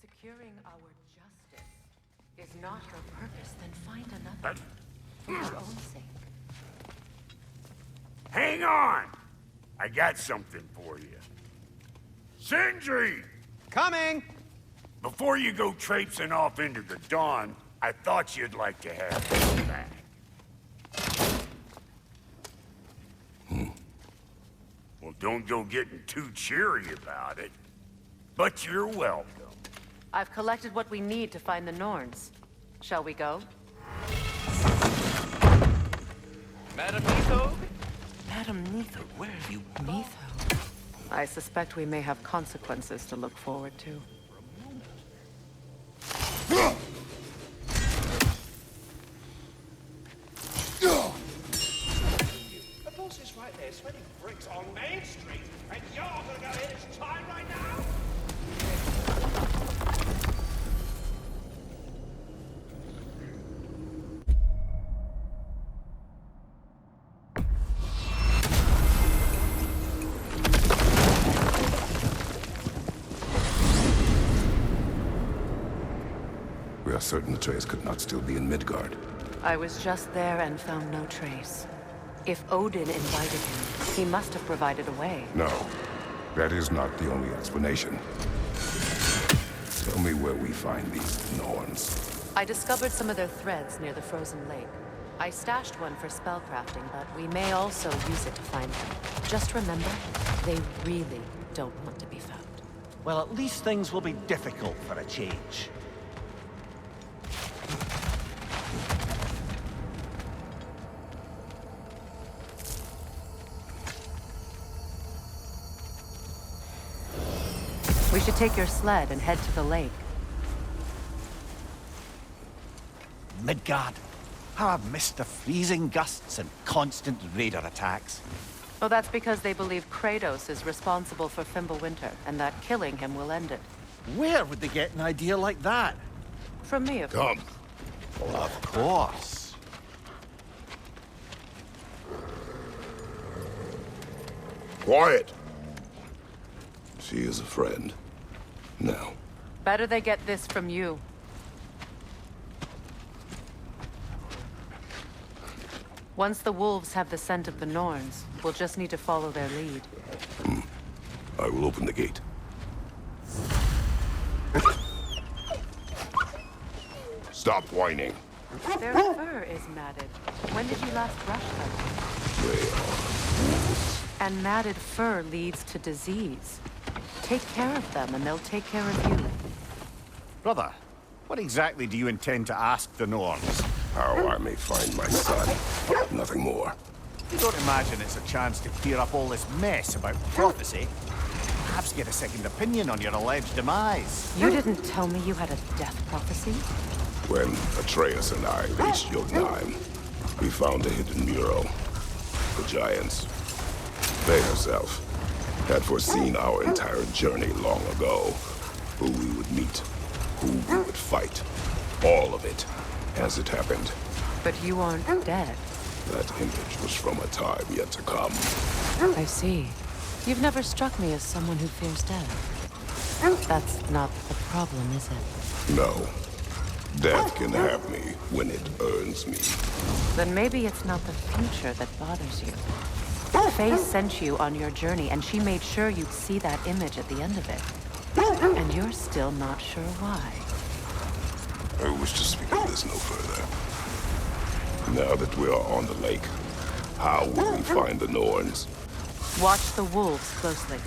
securing our justice is not your purpose, then find another. For your own sake. Hang on! I got something for you. Sindri! Coming! Before you go traipsing off into the dawn, I thought you'd like to have this back. Well, don't go getting too cheery about it. But you're welcome. I've collected what we need to find the Norns. Shall we go? Madam Neatho? Madam Neatho, where have you been? Neatho? I suspect we may have consequences to look forward to. The boss is right there, sweating bricks on Main Street, and you're gonna go in his time right now? We are certain Atreus could not still be in Midgard. I was just there and found no trace. If Odin invited him, he must have provided a way. No, that is not the only explanation. Tell me where we find these Norns. I discovered some of their threads near the frozen lake. I stashed one for spellcrafting, but we may also use it to find them. Just remember, they really don't want to be found. Well, at least things will be difficult for a change. We should take your sled and head to the lake. Midgard. How I've missed the freezing gusts and constant raider attacks. Oh, that's because they believe Kratos is responsible for Fimbulwinter, and that killing him will end it. Where would they get an idea like that? From me, of course. Come. Of course. Quiet! She is a friend. Now. Better they get this from you. Once the wolves have the scent of the Norns, we'll just need to follow their lead. I will open the gate. Stop whining. Their fur is matted. When did you last brush them? They are. And matted fur leads to disease. Take care of them, and they'll take care of you. Brother, what exactly do you intend to ask the Norns? How I may find my son. Nothing more. You don't imagine it's a chance to clear up all this mess about prophecy? Perhaps get a second opinion on your alleged demise. You didn't tell me you had a death prophecy? When Atreus and I reached Jotunheim, we found a hidden mural. The Giants. They herself had foreseen our entire journey long ago. Who we would meet, who we would fight. All of it, as it happened. But you aren't dead. That image was from a time yet to come. I see. You've never struck me as someone who fears death. That's not the problem, is it? No. Death can have me when it earns me. Then maybe it's not the future that bothers you. Faye sent you on your journey, and she made sure you'd see that image at the end of it. And you're still not sure why. I wish to speak of this no further. Now that we are on the lake, how will we find the Norns? Watch the wolves closely.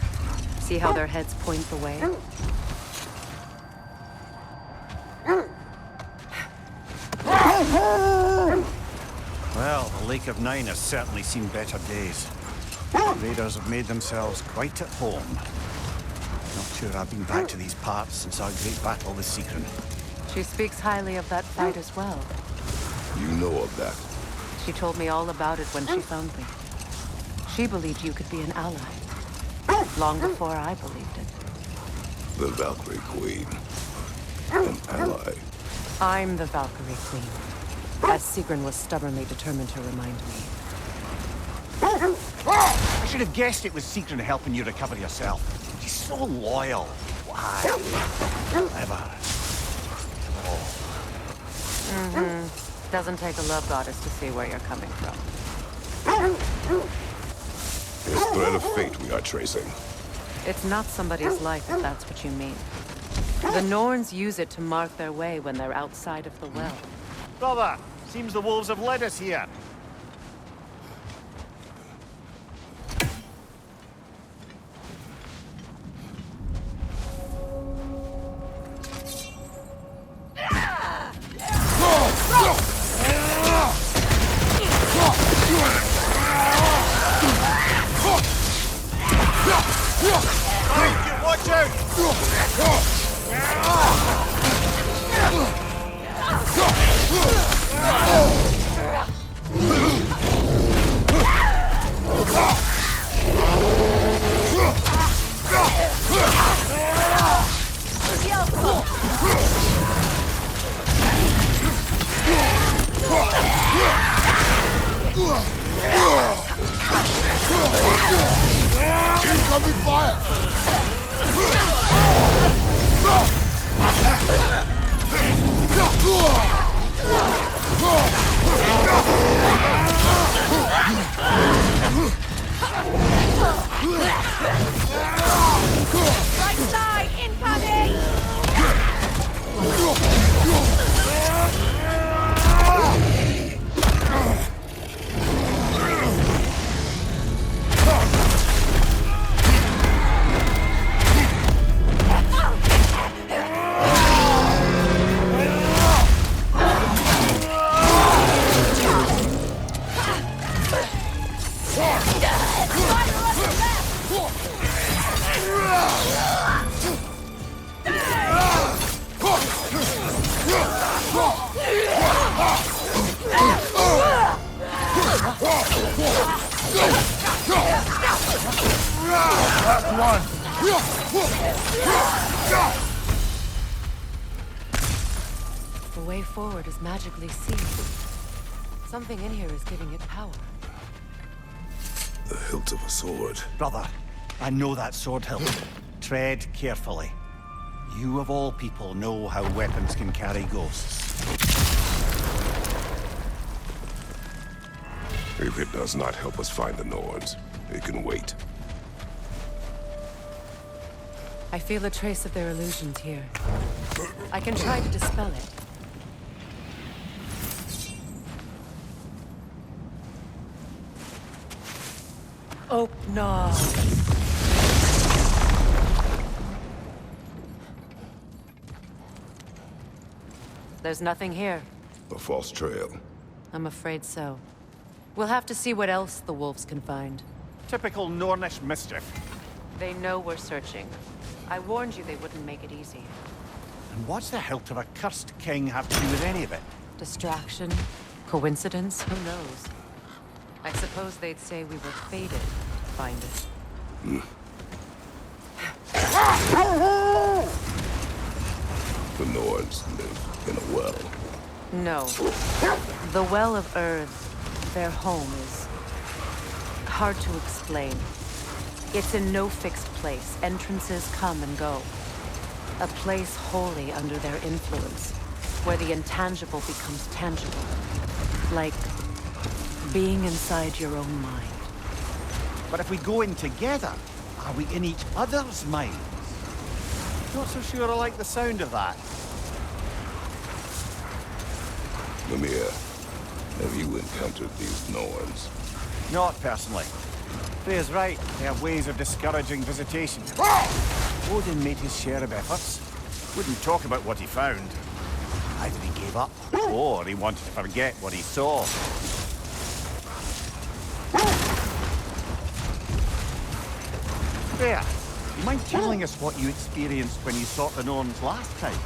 See how their heads point the way? Well, the Lake of Nine has certainly seen better days. The raiders have made themselves quite at home. Not sure I've been back to these parts since our great battle with Sigrun. She speaks highly of that fight as well. You know of that. She told me all about it when she found me. She believed you could be an ally. Long before I believed it. The Valkyrie Queen. An ally. I'm the Valkyrie Queen. As Sigrun was stubbornly determined to remind me. I should have guessed it was Sigrun helping you recover yourself. She's so loyal. Why? Ever. Doesn't take a love goddess to see where you're coming from. This thread of fate we are tracing. It's not somebody's life, if that's what you mean. The Norns use it to mark their way when they're outside of the well. Brother, seems the wolves have led us here. Watch out! Incoming fire! Right side, incoming! The way forward is magically sealed. Something in here is giving it power. The hilt of a sword. Brother, I know that sword hilt. Tread carefully. You of all people know how weapons can carry ghosts. If it does not help us find the Norns, it can wait. I feel a trace of their illusions here. I can try to dispel it. Oh, no. There's nothing here. A false trail. I'm afraid so. We'll have to see what else the wolves can find. Typical Nornish mischief. They know we're searching. I warned you they wouldn't make it easy. And what's the hilt of a cursed king have to do with any of it? Distraction? Coincidence? Who knows? I suppose they'd say we were fated to find it. The Norns live in a well. No. The Well of Earth, their home, is hard to explain. It's in no fixed place. Entrances come and go. A place wholly under their influence, where the intangible becomes tangible. Like being inside your own mind. But if we go in together, are we in each other's minds? Not so sure I like the sound of that. Mimir, have you encountered these Norns? Not personally. Freya's right. They have ways of discouraging visitation. Odin made his share of efforts. Wouldn't talk about what he found. Either he gave up, or he wanted to forget what he saw. Freya, you mind telling us what you experienced when you sought the Norns last time?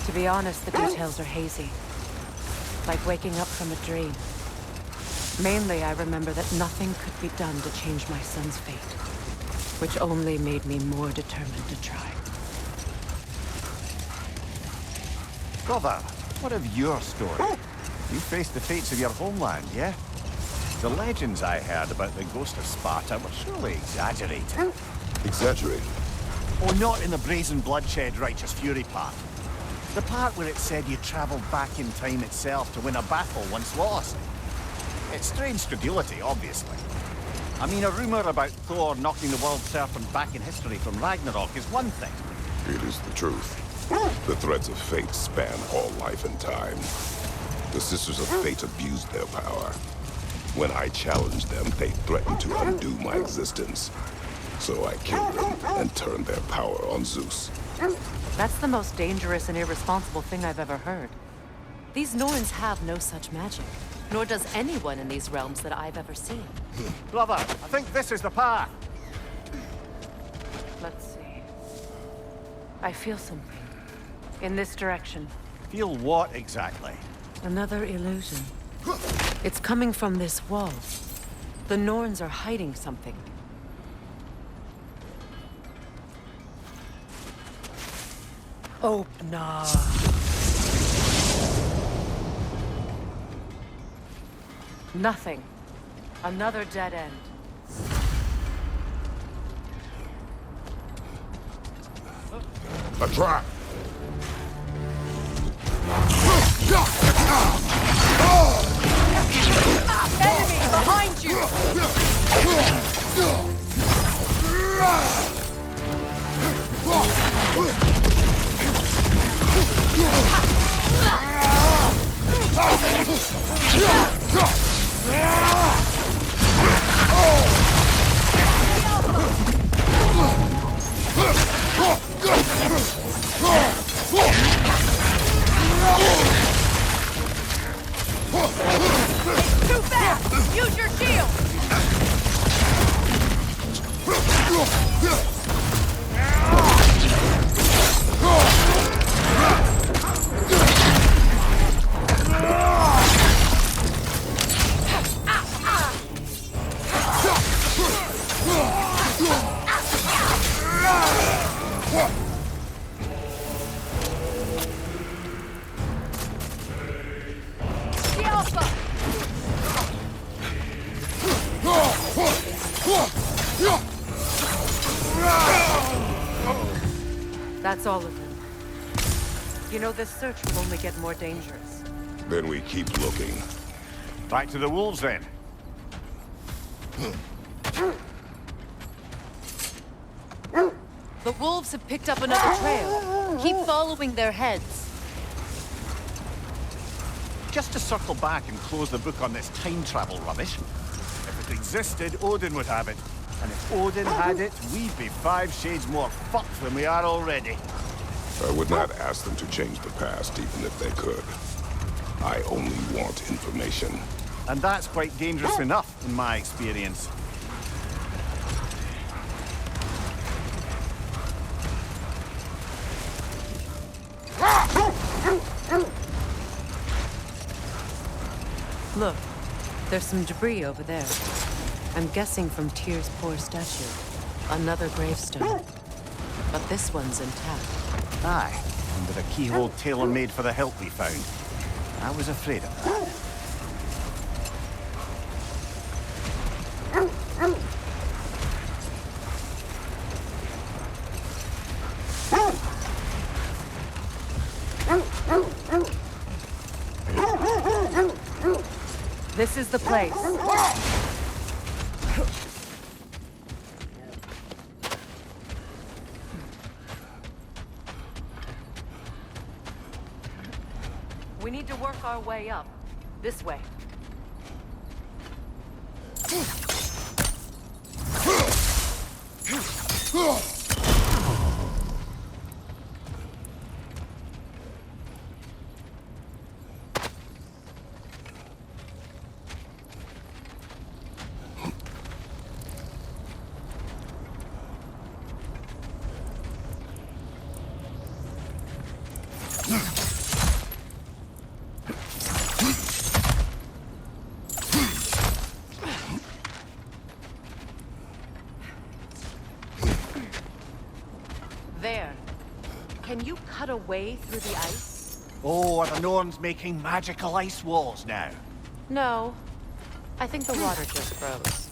To be honest, the details are hazy. Like waking up from a dream. Mainly, I remember that nothing could be done to change my son's fate, which only made me more determined to try. Brother, what of your story? You faced the fates of your homeland, yeah? The legends I heard about the ghost of Sparta were surely exaggerated. Exaggerated? Oh, not in the brazen bloodshed righteous fury part. The part where it said you travelled back in time itself to win a battle once lost. It's strange credulity, obviously. I mean, a rumour about Thor knocking the world serpent back in history from Ragnarok is one thing. It is the truth. The threads of fate span all life and time. The Sisters of Fate abused their power. When I challenged them, they threatened to undo my existence. So I killed them and turned their power on Zeus. That's the most dangerous and irresponsible thing I've ever heard. These Norns have no such magic, nor does anyone in these realms that I've ever seen. Brother, I think this is the path. Let's see. I feel something. In this direction. Feel what exactly? Another illusion. It's coming from this wall. The Norns are hiding something. Open up. Nothing. Another dead end. A trap! Enemy behind you! Too fast! Use your shield! The Alpha! That's all of them. You know, this search will only get more dangerous. Then we keep looking. Back to the wolves, then. The wolves have picked up another trail. Keep following their heads. Just to circle back and close the book on this time travel rubbish. If it existed, Odin would have it. And if Odin had it, we'd be 5 shades more fucked than we are already. I would not ask them to change the past, even if they could. I only want information. And that's quite dangerous enough, in my experience. Look, there's some debris over there. I'm guessing from Tyr's poor statue. Another gravestone. But this one's intact. Aye, and with a keyhole tailor-made for the hilt we found. I was afraid of that. This is the place. We need to work our way up. This way. There. Can you cut a way through the ice? Oh, are the Norns making magical ice walls now? No. I think the water just froze.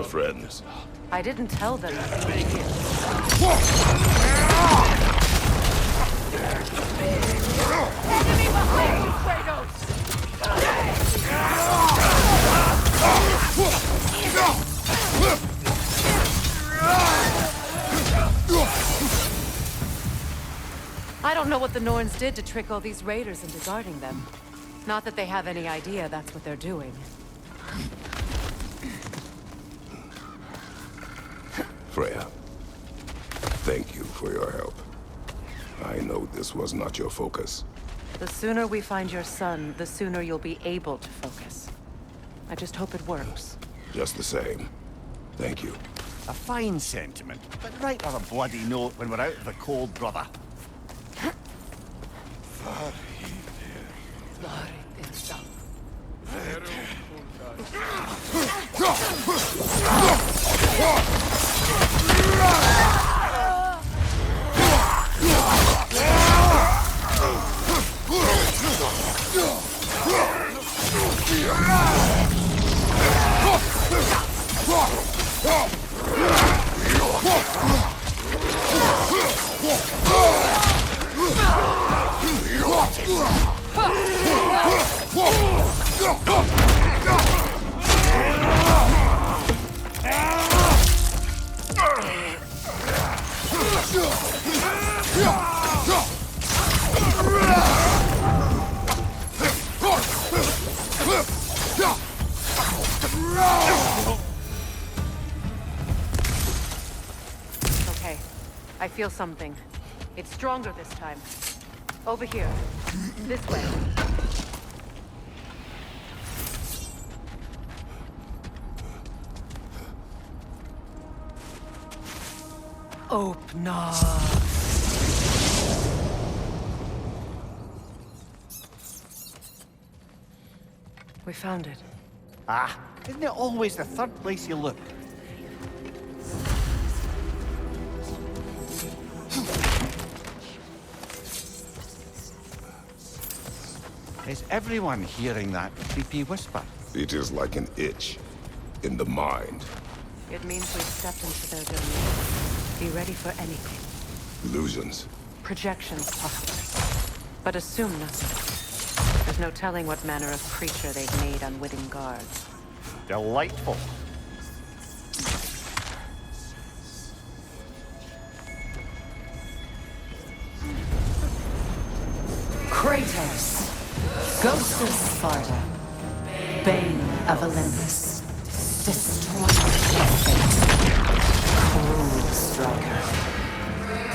friends. I didn't tell them to be here. Enemy behind you, Kratos! I don't know what the Norns did to trick all these raiders into guarding them. Not that they have any idea that's what they're doing. Freya, thank you for your help. I know this was not your focus. The sooner we find your son, the sooner you'll be able to focus. I just hope it works. Just the same. Thank you. A fine sentiment, but write on a bloody note when we're out of the cold, brother. Okay. I feel something. It's stronger this time. Over here. This way. Open up. We found it. Ah, isn't it always the third place you look? Is everyone hearing that creepy whisper? It is like an itch in the mind. It means we've stepped into their domain. Be ready for anything. Illusions. Projections, possibly. But assume nothing. There's no telling what manner of creature they've made unwitting guards. Delightful. Kratos, Ghost of Sparta, Bane of Olympus, Destroyer of Fate, Cruel Striker,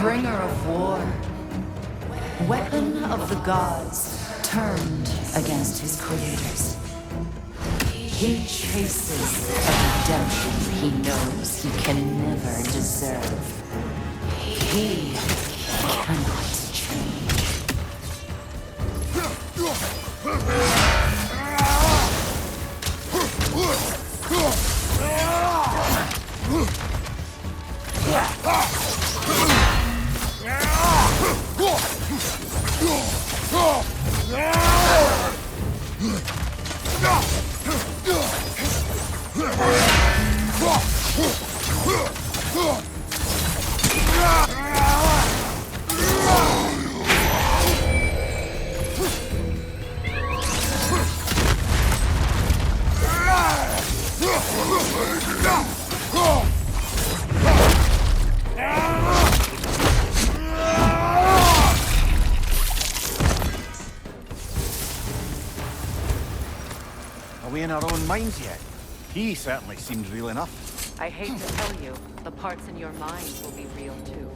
Bringer of War, Weapon of the Gods, turned against his creators. He chases a redemption he knows he can never deserve. He cannot change. Are we in our own minds yet? He certainly seems real enough. I hate to tell you, the parts in your mind will be real too.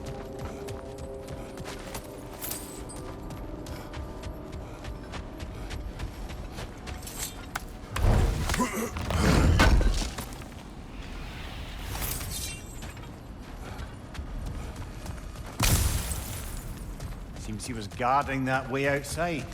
Seems he was guarding that way outside.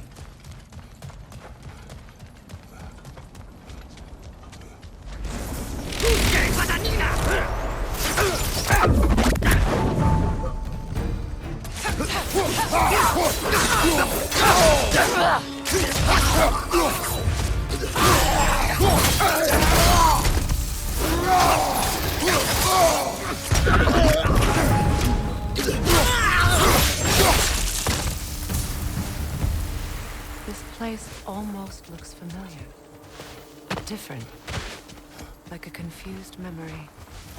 This place almost looks familiar. But different. Like a confused memory.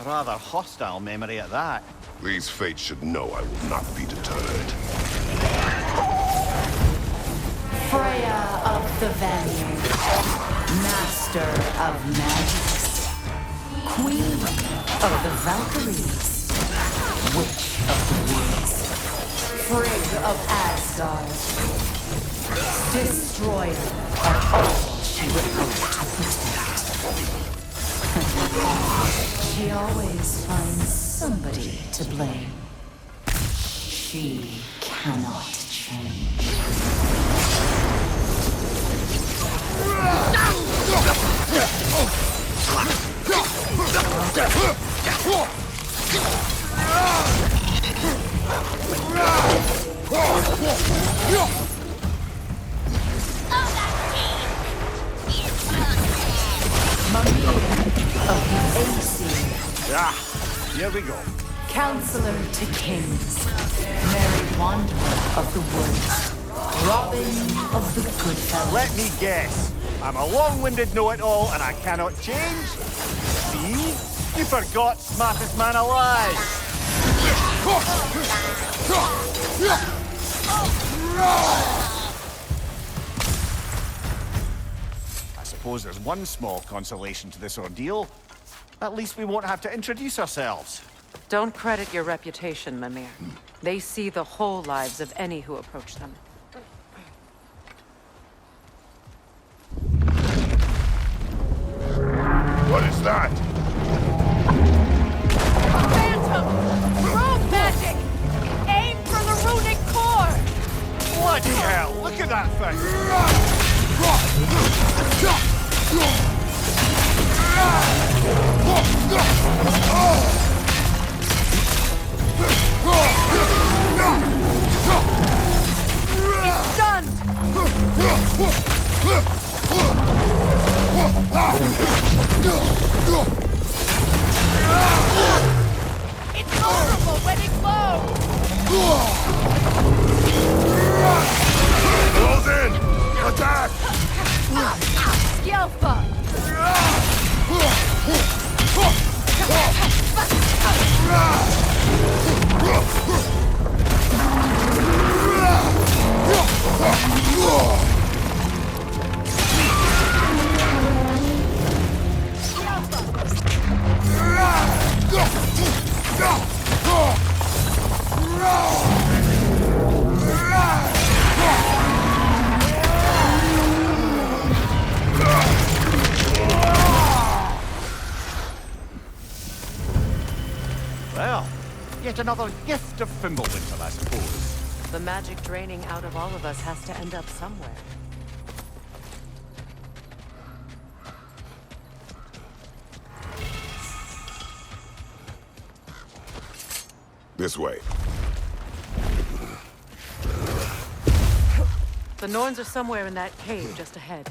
A rather hostile memory at that. These fates should know I will not be deterred. Freya of the Vanguard, Master of Magics, Queen of the Valkyries, Witch of the Woods, Frigg of Asgard, Destroyer of all she would hope to protect. She always finds somebody to blame. She cannot change. Mummy of the AC. Ah, here we go. Counselor to kings, Merry Wanderer of the woods, Robin of the Goodfellas. Let me guess. I'm a long-winded know-it-all and I cannot change? See? You forgot smartest man alive. I suppose there's one small consolation to this ordeal. At least we won't have to introduce ourselves. Don't credit your reputation, Mimir. They see the whole lives of any who approach them. What is that? Phantom! Rogue magic! Aim for the runic core! Bloody hell, look at that thing! It's done! It's vulnerable when it glows! Close in! Attack! Scalpa! Well, yet another gift of Fimbulwinter, I suppose. The magic draining out of all of us has to end up somewhere. This way. The Norns are somewhere in that cave just ahead.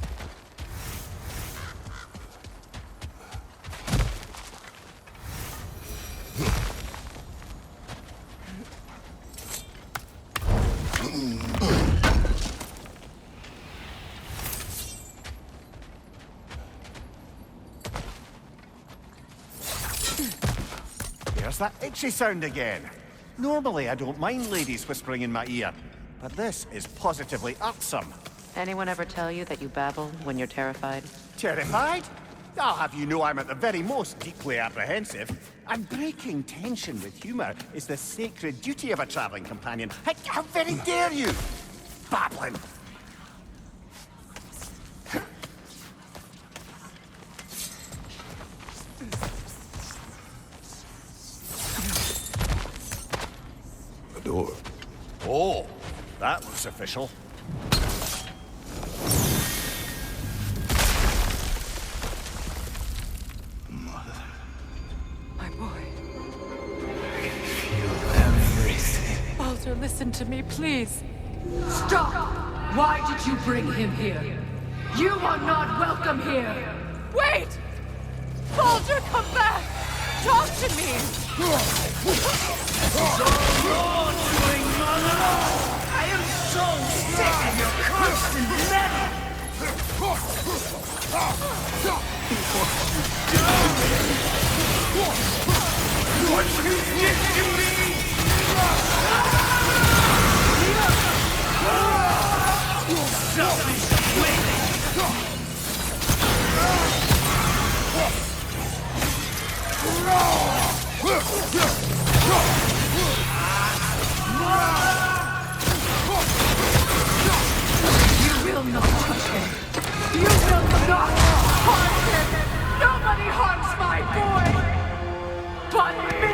There's that itchy sound again. Normally, I don't mind ladies whispering in my ear, but this is positively irksome. Anyone ever tell you that you babble when you're terrified? Terrified? I'll have you know I'm at the very most deeply apprehensive. And breaking tension with humor is the sacred duty of a traveling companion. How very dare you! Babbling! A door. Oh, that looks official. My boy. Feel everything. Baldur, listen to me, please. Stop! Why did you bring him here? You are not welcome here! Wait! Baldur, come back! talk to me! I am so sick of your constant meddling! What you did to me! Somebody's waiting! You will not touch him! You will not harm him! Nobody harms my boy! But me!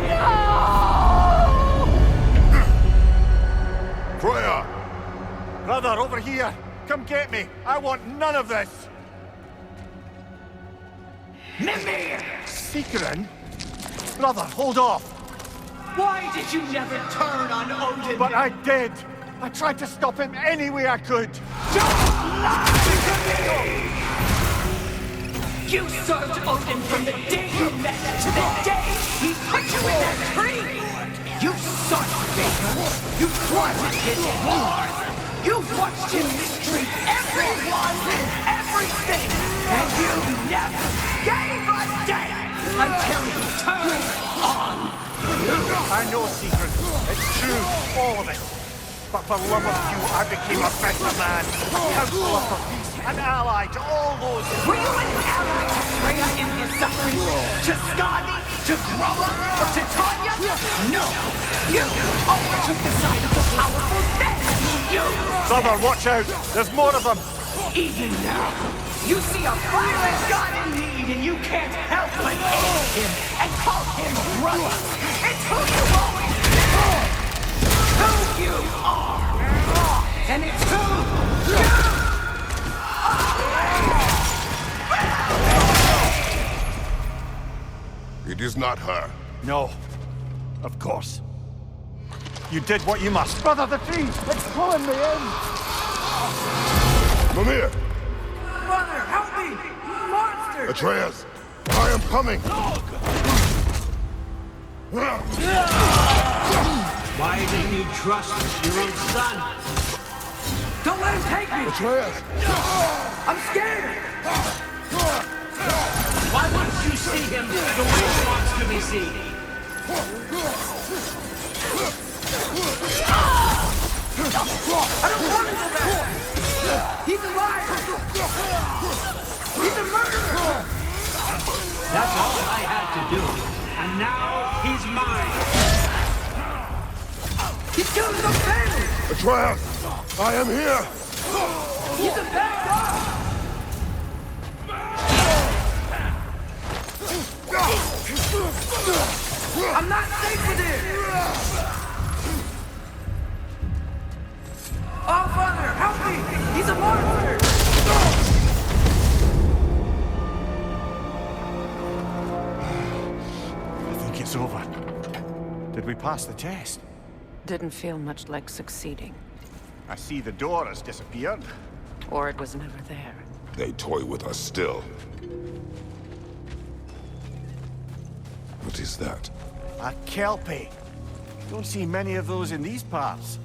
No! Freya! Brother, over here! Come get me! I want none of this! Mimir! Seekerin? Brother, hold off! Why did you never turn on Odin? But I did! I tried to stop him any way I could! Don't lie to me! You served Odin from the day you met to the day he put you in that tree! You sought favor! You wanted his war! You watched him mistreat everyone and everything! And you never gave a damn until he turned on you! I know, Seeker. It's true, all of it. But for love of you, I became a better man. A counselor for peace, an ally to all those... Were you an ally to Freya in his suffering? To Skadi? To Groa? Or to Tanya? No! You overtook the side of the powerful then! You! Brother, watch out! There's more of them! Even now, you see a violent god in need and you can't help but aid him and call him brother! It's who you always been! Who you are! And it's who you are! It is not her. No. Of course. You did what you must. Brother, the tree! It's pulling me in! Mimir! Brother, help me! Monster! Atreus! I am coming! Why didn't you trust your own son? Don't let him take me! Atreus! I'm scared! Why wouldn't you see him the way he wants to be seen? I don't want to go back! He's a liar! He's a murderer! That's all I had to do. And now he's mine. He's killing some family! Atreus! I am here! He's a bad guy! I'm not safe with him! Oh, Father, help me! He's a monster! I think it's over. Did we pass the test? Didn't feel much like succeeding. I see the door has disappeared. Or it was never there. They toy with us still. What is that? A kelpie. Don't see many of those in these parts.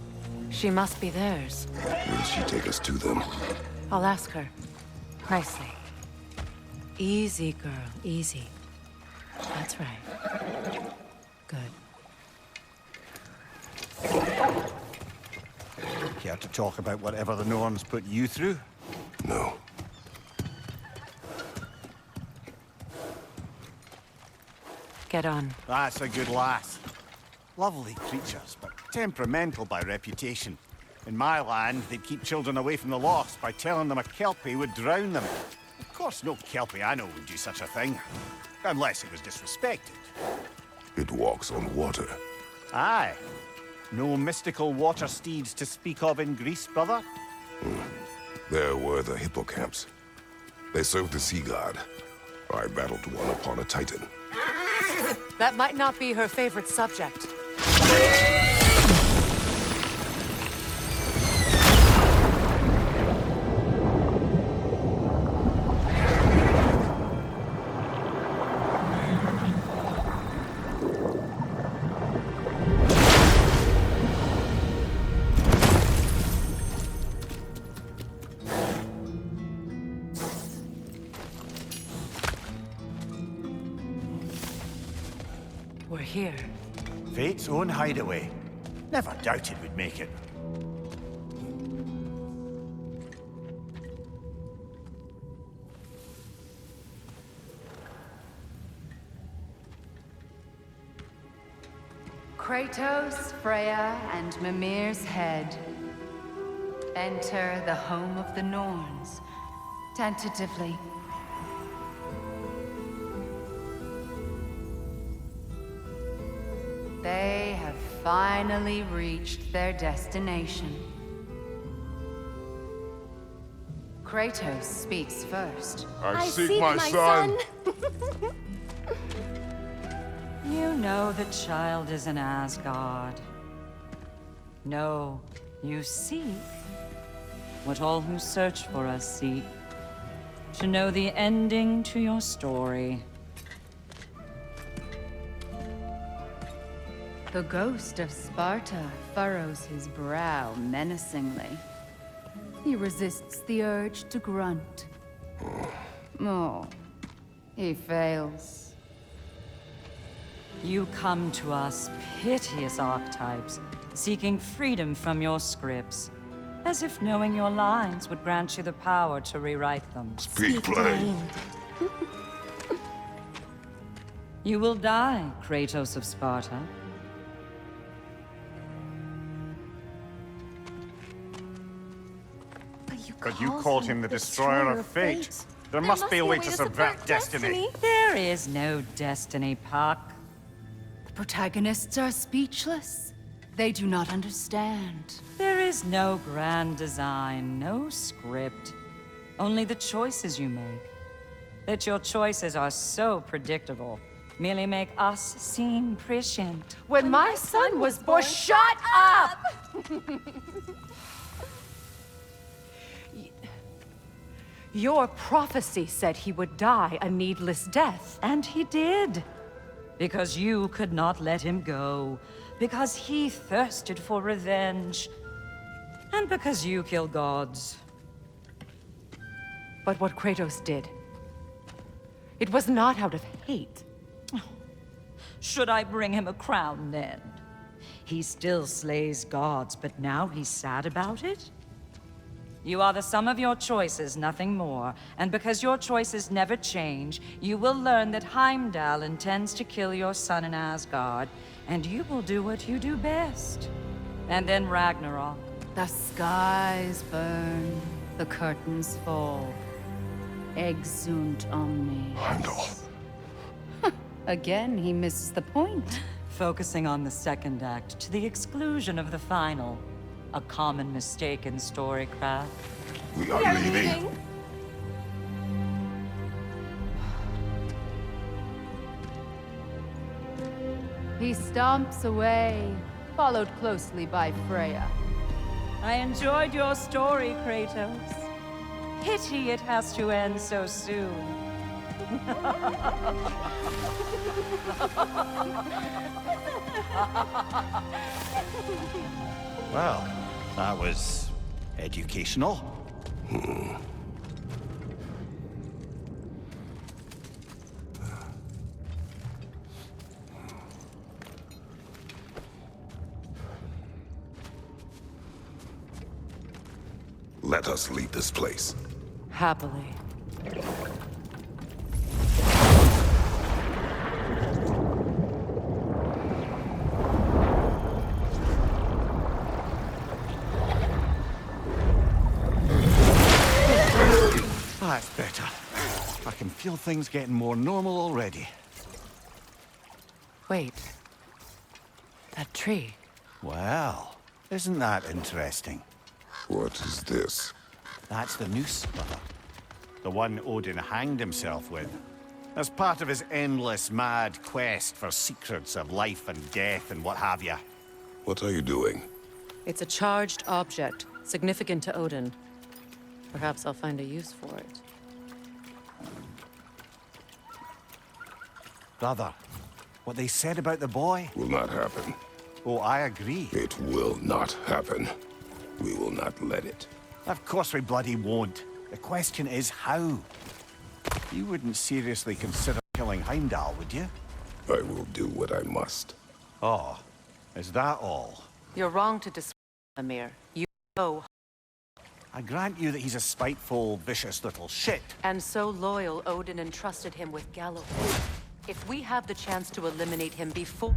She must be theirs. Will she take us to them? I'll ask her. Nicely. Easy, girl. Easy. That's right. Good. Care to talk about whatever the Norns put you through? No. Get on. That's a good lass. Lovely creatures, but temperamental by reputation. In my land, they'd keep children away from the lost by telling them a kelpie would drown them. Of course, no kelpie I know would do such a thing. Unless it was disrespected. It walks on water. Aye. No mystical water steeds to speak of in Greece, brother? There were the hippocamps. They served the sea god. I battled one upon a titan. That might not be her favorite subject. here? Fate's own hideaway. Never doubted we'd make it. Kratos, Freya, and Mimir's head. Enter the home of the Norns, tentatively. They have finally reached their destination. Kratos speaks first. I seek my son. You know the child is in Asgard. No, you seek what all who search for us seek. To know the ending to your story. The ghost of Sparta furrows his brow menacingly. He resists the urge to grunt. Oh, he fails. You come to us, piteous archetypes, seeking freedom from your scripts, as if knowing your lines would grant you the power to rewrite them. Speak plain. You will die, Kratos of Sparta. But you called him the destroyer of fate. There must be a way to subvert destiny. There is no destiny, Puck. The protagonists are speechless. They do not understand. There is no grand design, no script. Only the choices you make. That your choices are so predictable merely make us seem prescient. When my son was born, shut up! Your prophecy said he would die a needless death. And he did. Because you could not let him go. Because he thirsted for revenge. And because you kill gods. But what Kratos did, it was not out of hate. Should I bring him a crown then? He still slays gods, but now he's sad about it? You are the sum of your choices, nothing more. And because your choices never change, you will learn that Heimdall intends to kill your son in Asgard, and you will do what you do best. And then Ragnarok. The skies burn, the curtains fall. Exunt omnes. Heimdall. Again, he misses the point. Focusing on the second act to the exclusion of the final. A common mistake in storycraft. We are leaving. He stomps away, followed closely by Freya. I enjoyed your story, Kratos. Pity it has to end so soon. Well, that was educational. Let us leave this place. Happily. That's better. I can feel things getting more normal already. Wait. That tree. Well, isn't that interesting? What is this? That's the noose, brother. The one Odin hanged himself with. As part of his endless, mad quest for secrets of life and death and what have you. What are you doing? It's a charged object, significant to Odin. Perhaps I'll find a use for it. Brother, what they said about the boy? Will not happen. Oh, I agree. It will not happen. We will not let it. Of course we bloody won't. The question is how. You wouldn't seriously consider killing Heimdall, would you? I will do what I must. Oh, is that all? You're wrong to describe Amir. You know, I grant you that he's a spiteful, vicious little shit. and so loyal Odin entrusted him with Galloway. If we have the chance to eliminate him before...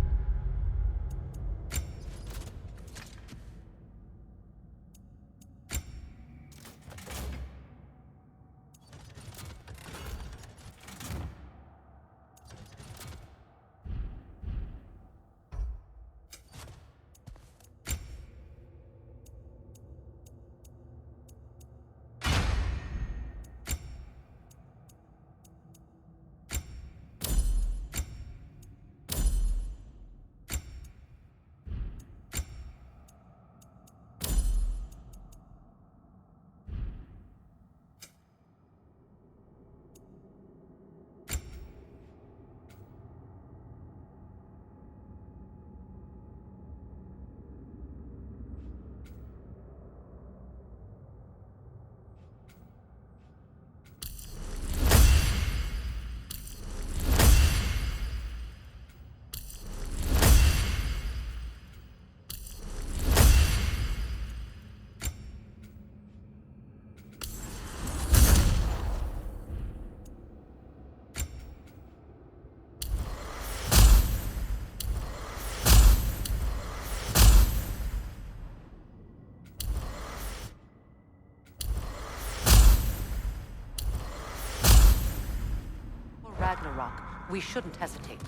Ragnarok, we shouldn't hesitate.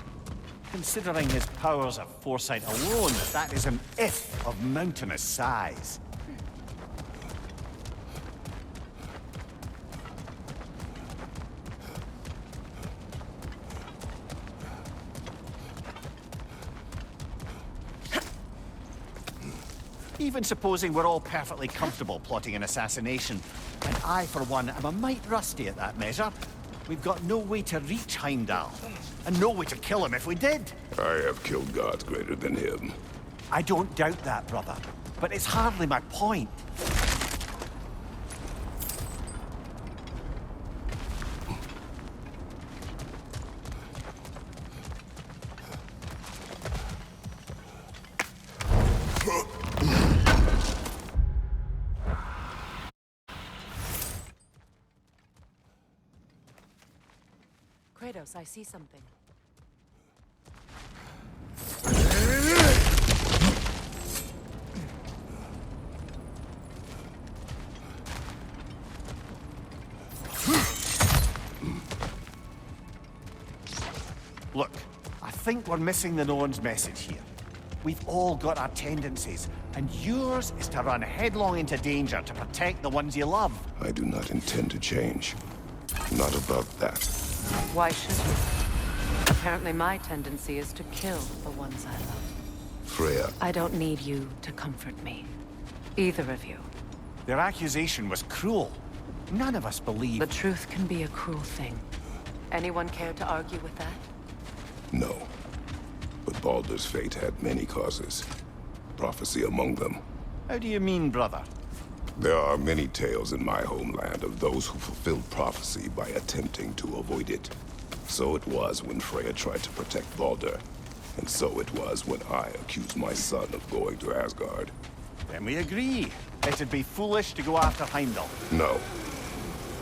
Considering his powers of foresight alone, that is an if of mountainous size. Even supposing we're all perfectly comfortable plotting an assassination, and I, for one, am a mite rusty at that measure, we've got no way to reach Heimdall, and no way to kill him if we did. I have killed gods greater than him. I don't doubt that, brother, but it's hardly my point. Kratos, I see something. Look, I think we're missing the Nolan's message here. We've all got our tendencies, and yours is to run headlong into danger to protect the ones you love. I do not intend to change. Not about that. Why should you? Apparently my tendency is to kill the ones I love. Freya, I don't need you to comfort me. Either of you. Their accusation was cruel. None of us believe... The truth can be a cruel thing. Anyone care to argue with that? no. But Baldur's fate had many causes. Prophecy among them. How do you mean, brother? There are many tales in my homeland of those who fulfilled prophecy by attempting to avoid it. So it was when Freya tried to protect Baldur. And so it was when I accused my son of going to Asgard. Then we agree. It'd be foolish to go after Heimdall. No.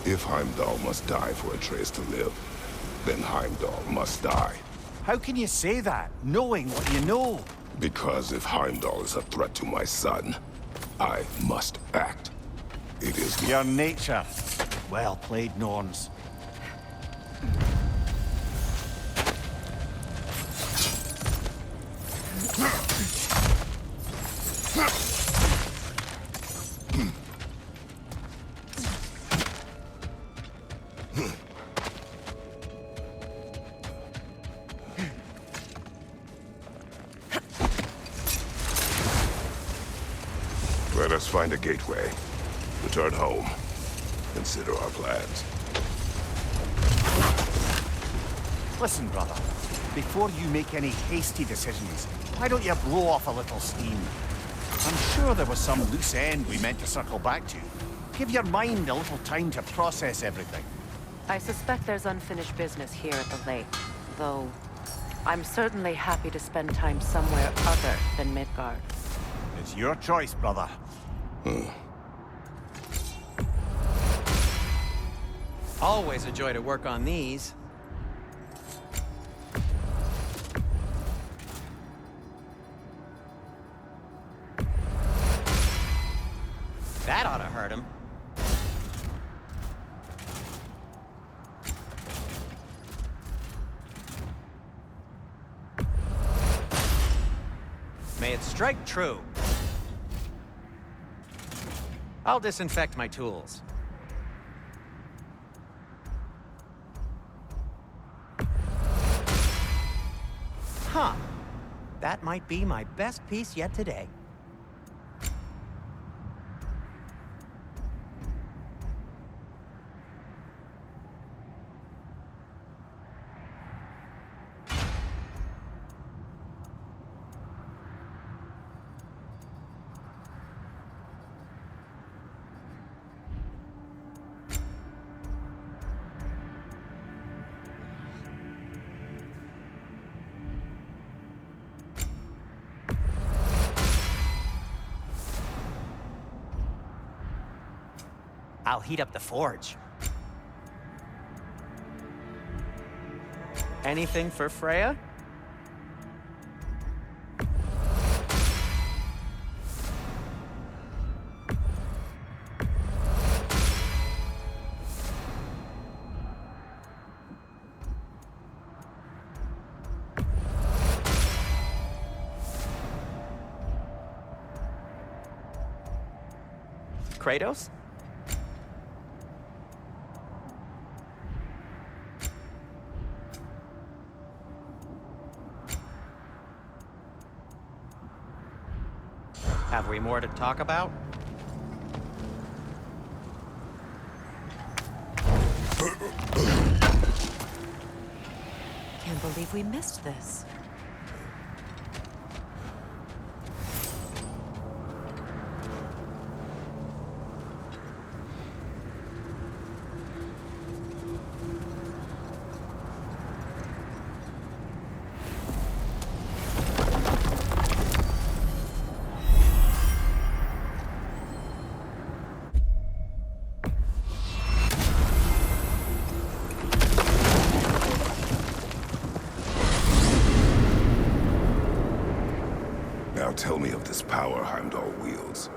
If Heimdall must die for Atreus to live, then Heimdall must die. How can you say that, knowing what you know? Because if Heimdall is a threat to my son, I must act. It is Your nature. Well played, Norns. Let us find a gateway. Return home. Consider our plans. Listen, brother. Before you make any hasty decisions, why don't you blow off a little steam? I'm sure there was some loose end we meant to circle back to. Give your mind a little time to process everything. I suspect there's unfinished business here at the lake. Though, I'm certainly happy to spend time somewhere other than Midgard. It's your choice, brother. Always a joy to work on these. That ought to hurt him. May it strike true. I'll disinfect my tools. Huh. That might be my best piece yet today. I'll heat up the forge. Anything for Freya? Kratos? Have we more to talk about? Can't believe we missed this. Now tell me of this power Heimdall wields.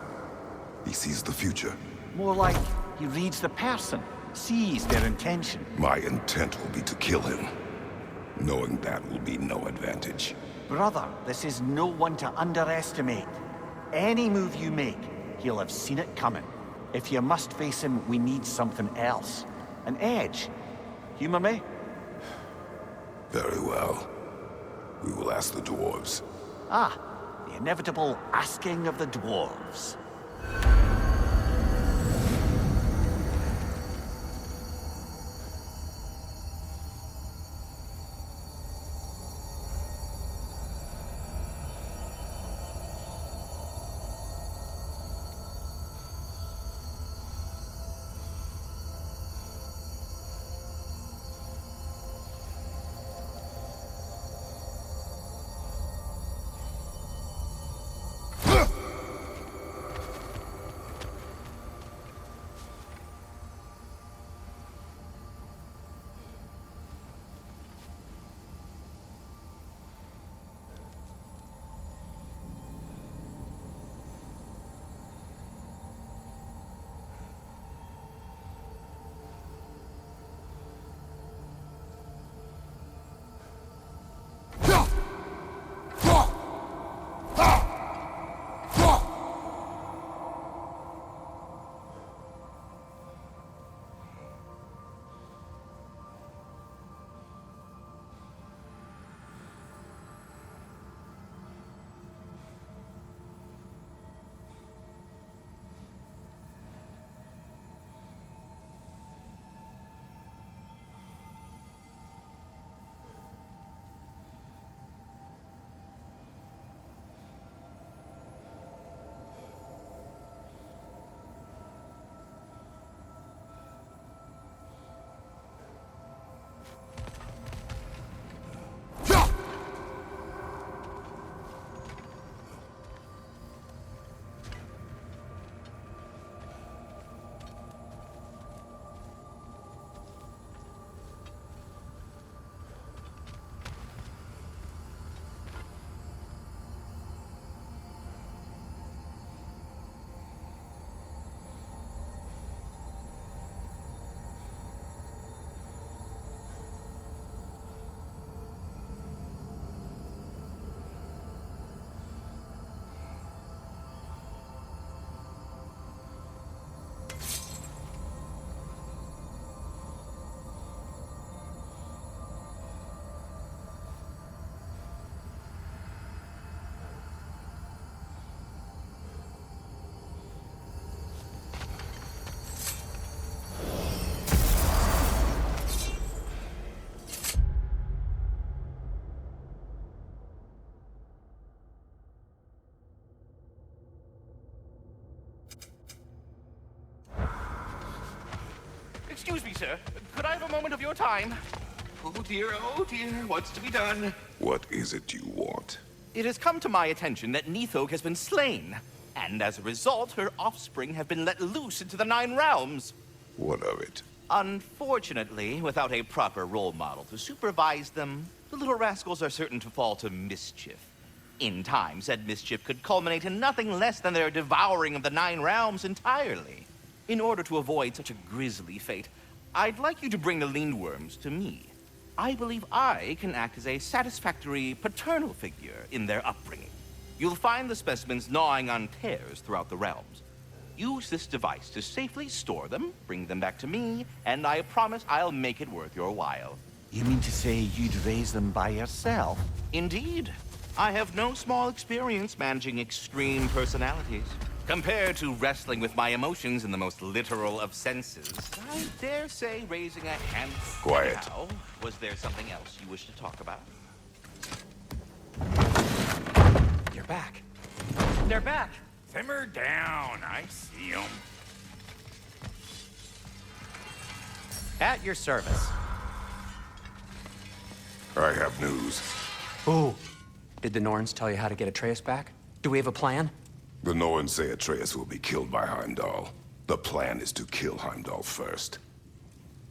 He sees the future. More like he reads the person, sees their intention. My intent will be to kill him. Knowing that will be no advantage. Brother, this is no one to underestimate. Any move you make, he'll have seen it coming. If you must face him, we need something else. An edge. Humor me? Very well. We will ask the dwarves. Ah, the inevitable asking of the dwarves. Excuse me, sir. Could I have a moment of your time? Oh dear, what's to be done? What is it you want? It has come to my attention that Nithog has been slain, and as a result, her offspring have been let loose into the Nine Realms. What of it? Unfortunately, without a proper role model to supervise them, the little rascals are certain to fall to mischief. In time, said mischief could culminate in nothing less than their devouring of the Nine Realms entirely. In order to avoid such a grisly fate, I'd like you to bring the Lindworms to me. I believe I can act as a satisfactory paternal figure in their upbringing. You'll find the specimens gnawing on tears throughout the realms. Use this device to safely store them, bring them back to me, and I promise I'll make it worth your while. You mean to say you'd raise them by yourself? Indeed. I have no small experience managing extreme personalities. Compared to wrestling with my emotions in the most literal of senses, I dare say raising a hand... Quiet. Now, was there something else you wish to talk about? You're back. They're back. Simmer down. I see them. At your service. I have news. Ooh. Did the Norns tell you how to get Atreus back? Do we have a plan? The Norns say Atreus will be killed by Heimdall. The plan is to kill Heimdall first.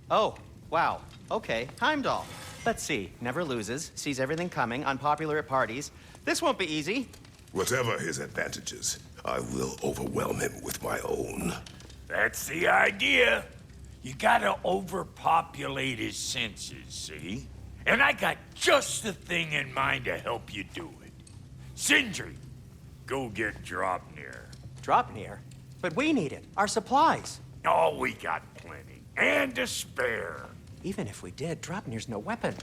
Oh, wow. Okay, Heimdall. Let's see. Never loses, sees everything coming, unpopular at parties. This won't be easy. Whatever his advantages, I will overwhelm him with my own. That's the idea. You gotta overpopulate his senses, see? And I got just the thing in mind to help you do it. Sindri, go get Draupnir. Draupnir? But we need it. Our supplies. Oh, we got plenty. And to spare. Even if we did, Draupnir's no weapon.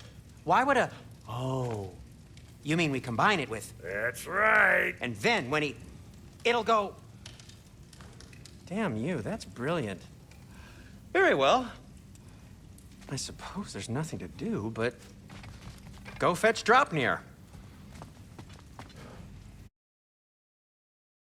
Why would a... Oh. You mean we combine it with... That's right. And then when he... It'll go... Damn you, that's brilliant. Very well. I suppose there's nothing to do but... Go fetch Draupnir.